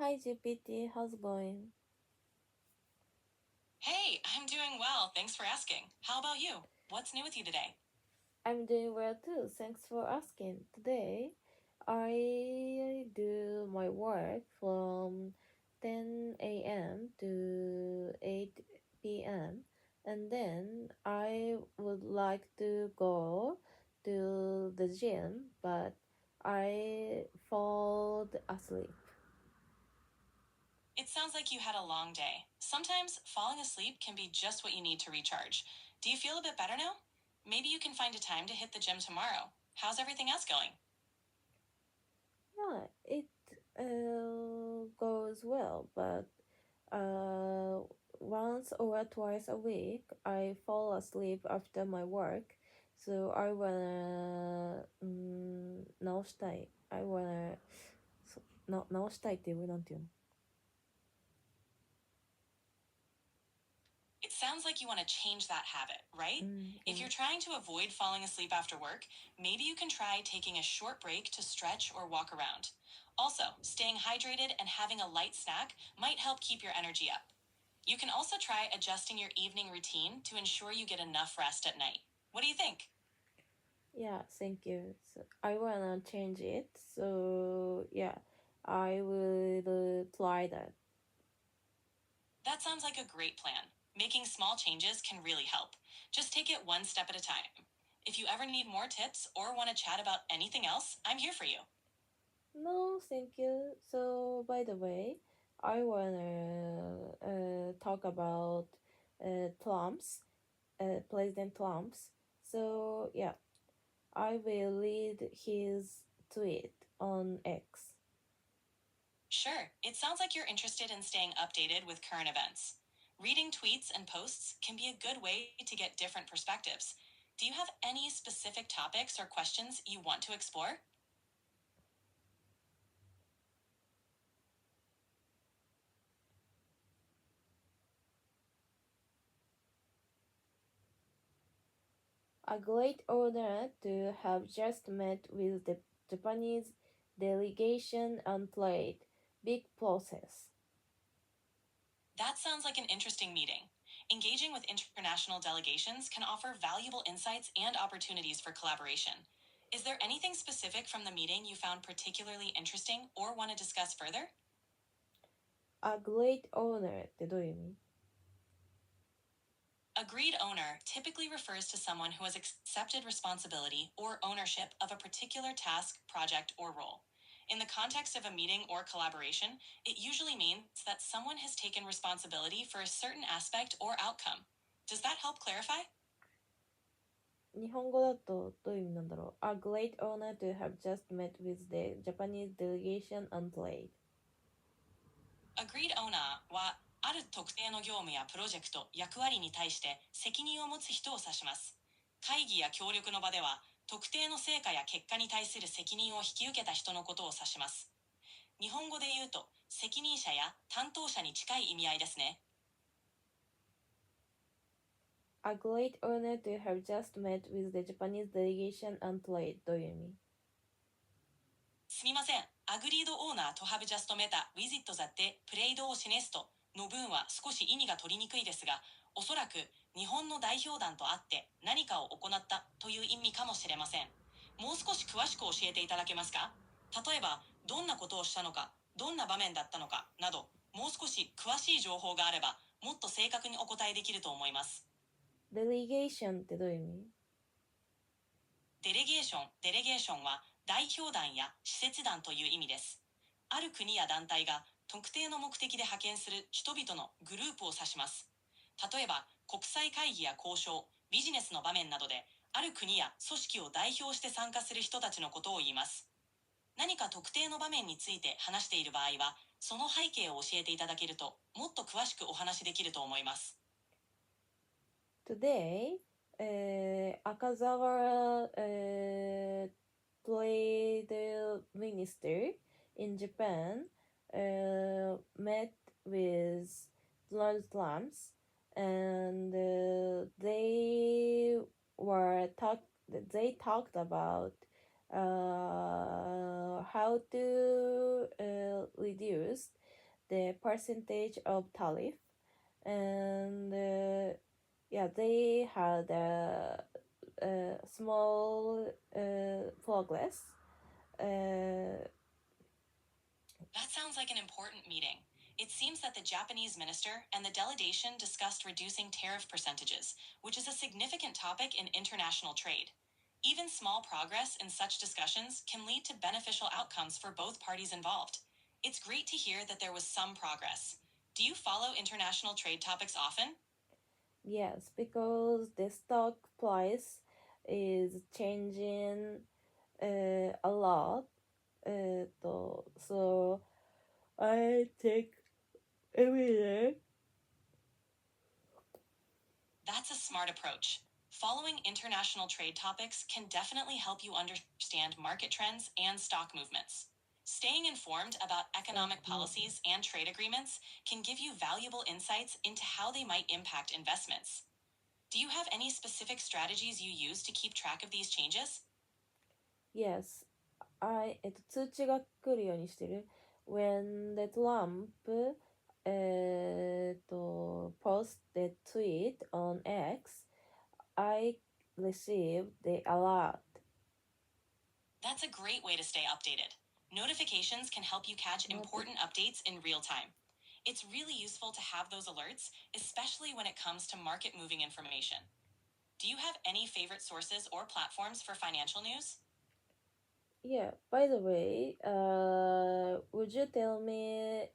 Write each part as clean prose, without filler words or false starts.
Hi GPT, how's it going? Hey, I'm doing well. Thanks for asking. How about you? What's new with you today? I'm doing well too, thanks for asking. Today, I do my work from 10 a.m. to 8 p.m. and then I would like to go to the gym, but I fall asleep. It sounds like you had a long day. Sometimes falling asleep can be just what you need to recharge. Do you feel a bit better now? Maybe you can find a time to hit the gym tomorrow. How's everything else going? Yeah, it goes well, but uh, once or twice a week, I fall asleep after my work, so I wanna 直したい。I wanna 直したいっていうなんていうの？It sounds like you want to change that habit, right? If Yeah. you're trying to avoid falling asleep after work, maybe you can try taking a short break to stretch or walk around. Also, staying hydrated and having a light snack might help keep your energy up. You can also try adjusting your evening routine to ensure you get enough rest at night. What do you think? Yeah, thank you. So I wanna change it. So yeah, I will try that. That sounds like a great plan. Making small changes can really help. Just take it one step at a time. If you ever need more tips or want to chat about anything else, I'm here for you. No, thank you. So, by the way, I wanna talk about Trump's, President Trump's. So, yeah, I will read his tweet on X. Sure, it sounds like you're interested in staying updated with current events. Reading tweets and posts can be a good way to get different perspectives. Do you have any specific topics or questions you want to explore? A great honor to have just met with the Japanese delegation and played. Big process. That sounds like an interesting meeting. Engaging with international delegations can offer valuable insights and opportunities for collaboration. Is there anything specific from the meeting you found particularly interesting or want to discuss further? A great honor ってどういう意味？ Agreed owner typically refers to someone who has accepted responsibility or ownership of a particular task, project, or role. In the context of a meeting or collaboration, it usually means that someone has taken responsibility for a certain aspect or outcome. Does that help clarify? 日本語だとどういう意味なんだろう？ A great honor to have just met with the Japanese delegation and played. Agreed owner は、ある特定の業務やプロジェクト、役割に対して責任を持つ人を指します。会議や協力の場では、特定の成果や結果に対する責任を引き受けた人のことを指します。日本語で言うと、責任者や担当者に近い意味合いですね。A great honor to have just met with the Japanese delegation and played どういう意味？すみません。アグリードオーナーとハブジャストメタ、ウィジットザってプレイドを示すとの文は少し意味が取りにくいですが、おそらく日本の代表団と会って何かを行ったという意味かもしれません。もう少し詳しく教えていただけますか？例えば、どんなことをしたのか、どんな場面だったのかなど、もう少し詳しい情報があれば、もっと正確にお答えできると思います。Delegation ってどういう意味？デレゲーションは代表団や使節団という意味です。ある国や団体が特定の目的で派遣する人々のグループを指します。例えば、国際会議や交渉、ビジネスの場面などで、ある国や組織を代表して参加する人たちのことを言います。何か特定の場面について話している場合は、その背景を教えていただけると、もっと詳しくお話しできると思います。Today, Akazawa trade minister in Japan met with Donald Trump, and they talked about how to reduce the percentage of tariff, and they had a small progress. That sounds like an important meeting. It seems that the Japanese minister and the delegation discussed reducing tariff percentages, which is a significant topic in international trade. Even small progress in such discussions can lead to beneficial outcomes for both parties involved. It's great to hear that there was some progress. Do you follow international trade topics often? Yes, because the stock price is changing a lot. So I take every day. That's a smart approach. Following international trade topics can definitely help you understand market trends and stock movements. Staying informed about economic policies and trade agreements can give you valuable insights into how they might impact investments. Do you have any specific strategies you use to keep track of these changes? Yes,通知が来るようにしてる。When the Trump post the tweet on X, I received the alert. That's a great way to stay updated. Notifications can help you catch important updates in real time. It's really useful to have those alerts, especially when it comes to market moving information. Do you have any favorite sources or platforms for financial news? Yeah, by the way, would you tell me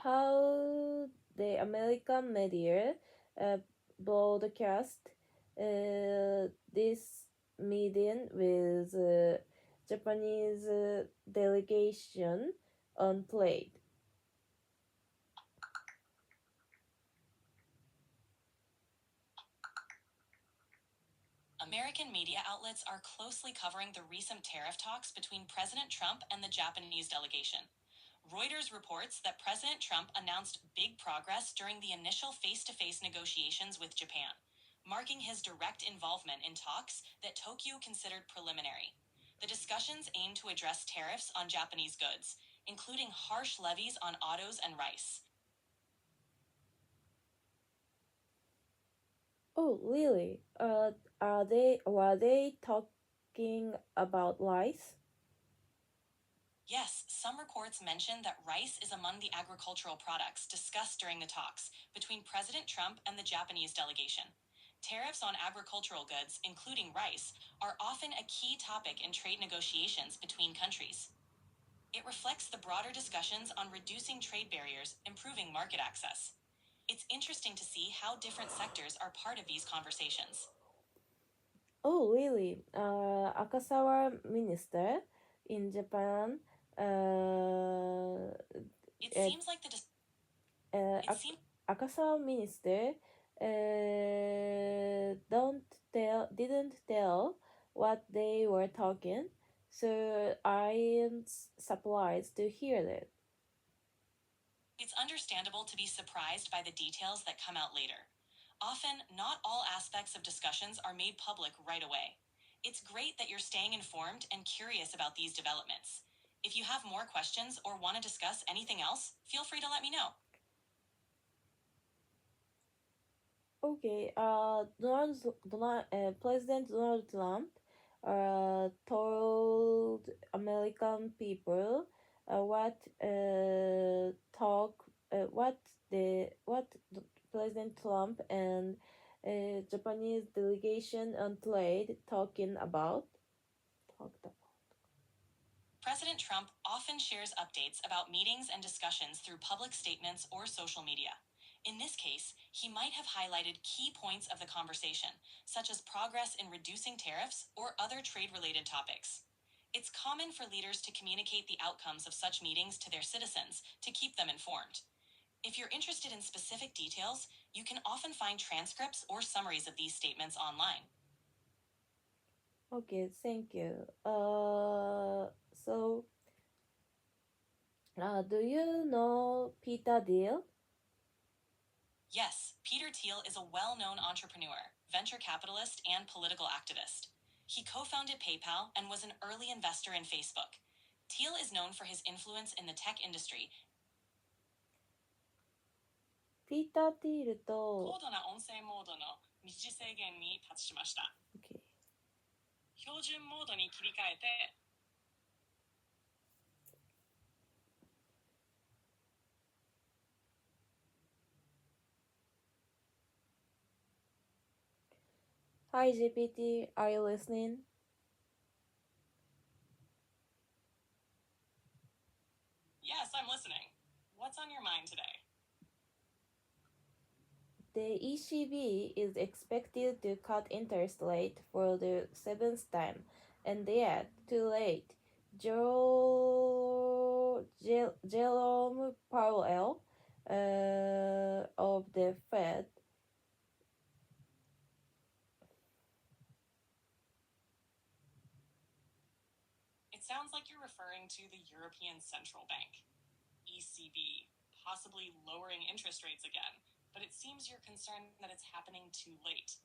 how the American media broadcast this meeting with Japanese delegation on trade? American media outlets are closely covering the recent tariff talks between President Trump and the Japanese delegation. Reuters reports that President Trump announced big progress during the initial face-to-face negotiations with Japan, marking his direct involvement in talks that Tokyo considered preliminary. The discussions aim to address tariffs on Japanese goods, including harsh levies on autos and rice. Oh, really? Were they talking about rice? Yes, some reports mention that rice is among the agricultural products discussed during the talks between President Trump and the Japanese delegation. Tariffs on agricultural goods, including rice, are often a key topic in trade negotiations between countries. It reflects the broader discussions on reducing trade barriers, improving market access. It's interesting to see how different sectors are part of these conversations. Oh, really? Akasawa minister in Japan. It Uh, seems like Akasawa minister didn't tell what they were talking, so I am surprised to hear that. It's understandable to be surprised by the details that come out later. Often, not all aspects of discussions are made public right away. It's great that you're staying informed and curious about these developments. If you have more questions or want to discuss anything else, feel free to let me know. Okay, President Donald Trump told American people what President Trump and Japanese delegation on trade talked about. President Trump often shares updates about meetings and discussions through public statements or social media. In this case, he might have highlighted key points of the conversation, such as progress in reducing tariffs or other trade-related topics. It's common for leaders to communicate the outcomes of such meetings to their citizens to keep them informed. If you're interested in specific details, you can often find transcripts or summaries of these statements online. Okay, thank you. Do you know Peter Deal? Yes, Peter Thiel is a well-known entrepreneur, venture capitalist, and political activist. He co-founded PayPal and was an early investor in Facebook. Thiel is known for his influence in the tech industry ピーター・ティールと高度な音声モードの二次制限に達しました。Okay. 標準モードに切り替えて、Hi GPT, are you listening? Yes, I'm listening. What's on your mind today? The ECB is expected to cut interest rate for the seventh time, and yet, too late. Jerome Powell of the Fed It sounds like you're referring to the European Central Bank, ECB, possibly lowering interest rates again, but it seems you're concerned that it's happening too late.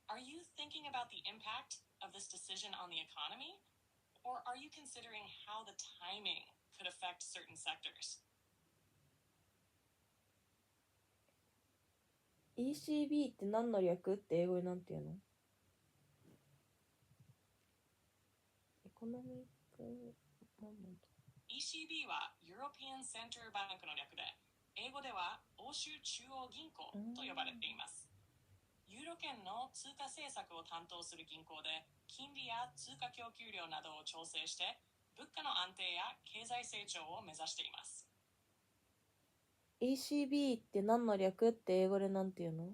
Are you thinking about the impact of this decision on the economy? Or are you considering how the timing could affect certain sectors? ECB って何の略って英語でなんて言うの？エコノミックECB は European Central Bank の略で、英語では欧州中央銀行と呼ばれています。ユーロ圏の通貨政策を担当する銀行で、金利や通貨供給量などを調整して、物価の安定や経済成長を目指しています。ECB って何の略って英語でなんて言うの？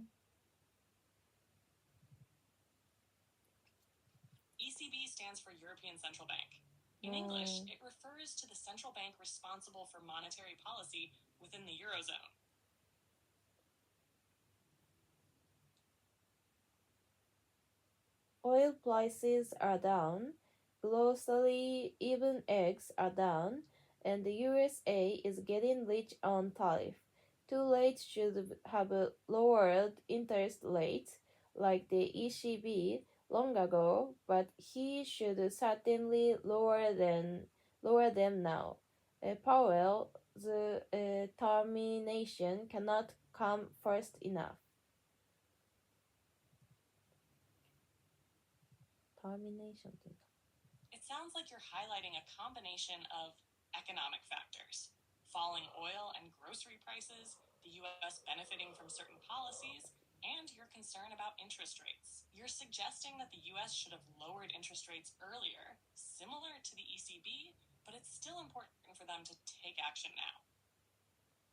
ECB stands for European Central Bank. In English, it refers to the central bank responsible for monetary policy within the Eurozone. Oil prices are down, grocery, even eggs are down, and the USA is getting rich on tariff. Too late should have lowered interest rates like the ECB long ago, but he should certainly lower them now. Powell's termination cannot come fast enough. Termination って言うんだ。It sounds like you're highlighting a combination of economic factors, falling oil and grocery prices, the US benefiting from certain policies, and your concern about interest rates. You're suggesting that the US should have lowered interest rates earlier, similar to the ECB, but it's still important for them to take action now.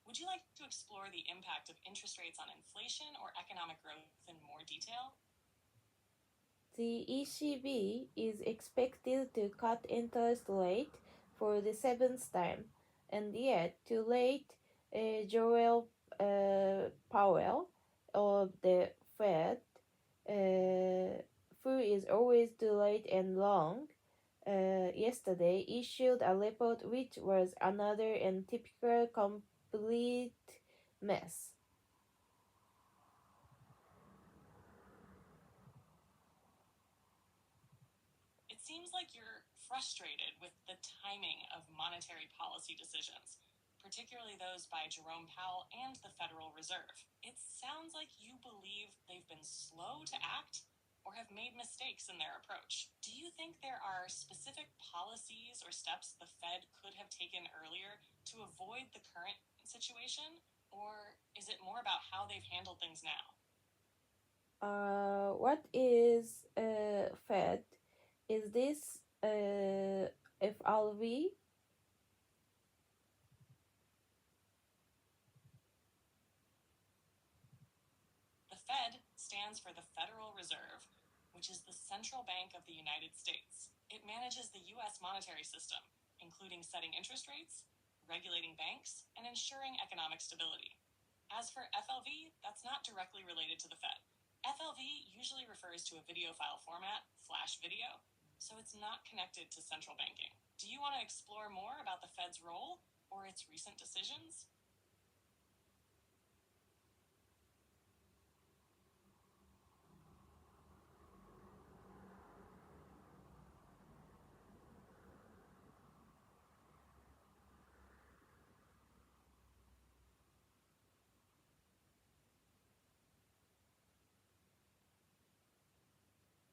Would you like to explore the impact of interest rates on inflation or economic growth in more detail? The ECB is expected to cut interest rate for the seventh time, and yet too late. Joel Powell of the Fed, who is always too late and wrong, yesterday issued a report which was another and typical complete mess. It seems like you're frustrated with the timing of monetary policy decisions, particularly those by Jerome Powell and the Federal Reserve. It sounds like you believe they've been slow to act or have made mistakes in their approach. Do you think there are specific policies or steps the Fed could have taken earlier to avoid the current situation? Or is it more about how they've handled things now? What is Fed? Is this FRV? The Fed stands for the Federal Reserve, which is the central bank of the United States. It manages the U.S. monetary system, including setting interest rates, regulating banks, and ensuring economic stability. As for FLV, that's not directly related to the Fed. FLV usually refers to a video file format, flash video, so it's not connected to central banking. Do you want to explore more about the Fed's role or its recent decisions?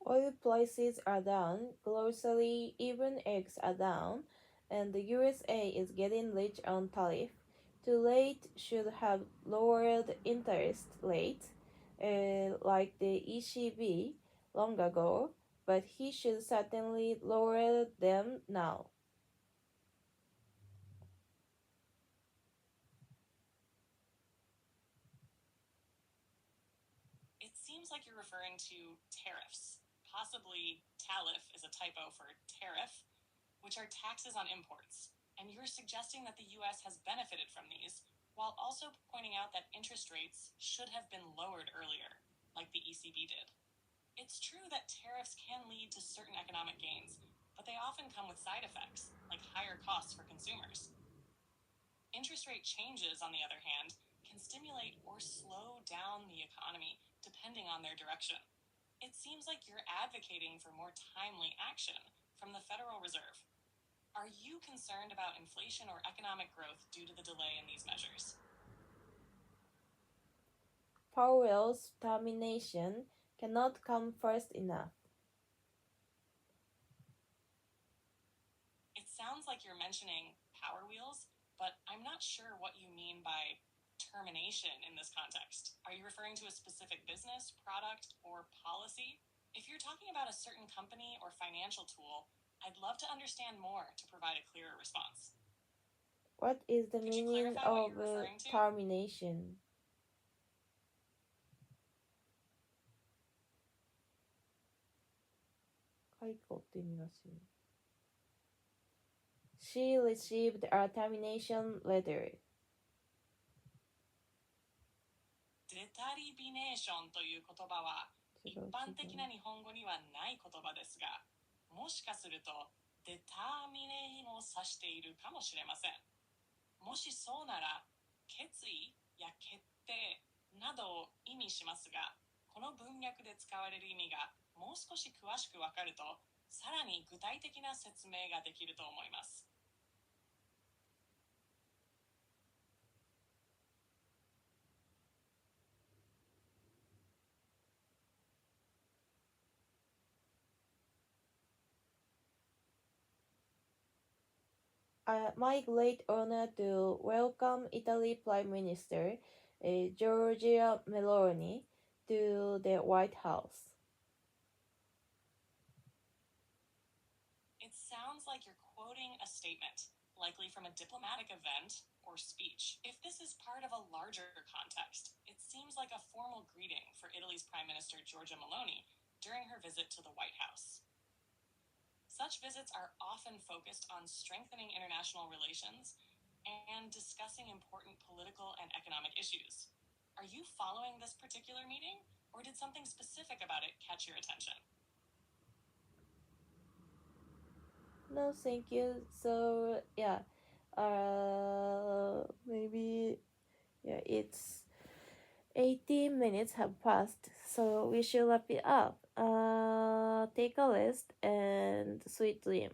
Oil prices are down, grocery, even eggs are down, and the USA is getting rich on tariff. Too late should have lowered interest rates, like the ECB long ago, but he should certainly lower them now. It seems like you're referring to tariffs. Possibly tariff is a typo for tariff, which are taxes on imports. And you're suggesting that the US has benefited from these, while also pointing out that interest rates should have been lowered earlier, like the ECB did. It's true that tariffs can lead to certain economic gains, but they often come with side effects, like higher costs for consumers. Interest rate changes, on the other hand, can stimulate or slow down the economy depending on their direction. It seems like you're advocating for more timely action from the Federal Reserve. Are you concerned about inflation or economic growth due to the delay in these measures? Powell's termination cannot come first enough. It sounds like you're mentioning power wheels, but I'm not sure what you mean by termination in this context. Are you referring to a specific business, product, or policy? If you're talking about a certain company or financial tool, I'd love to understand more to provide a clearer response. What is the Could you meaning clarify what of you're referring to? termination? 解雇って意味らしい。She received a termination letter. デタリビネーションという言葉は一般的な日本語にはない言葉ですが、もしかするとデターミネーを指しているかもしれません。もしそうなら、決意や決定などを意味しますが、この文脈で使われる意味がもう少し詳しくわかると、さらに具体的な説明ができると思います。My great honor to welcome Italy Prime Minister Giorgia Meloni to the White House. It sounds like you're quoting a statement, likely from a diplomatic event or speech. If this is part of a larger context, it seems like a formal greeting for Italy's Prime Minister Giorgia Meloni during her visit to the White House. Such visits are often focused on strengthening international relations and discussing important political and economic issues. Are you following this particular meeting, or did something specific about it catch your attention? No, thank you. So yeah, maybe it's 18 minutes have passed, so we should wrap it up. Take a rest and sweet dream.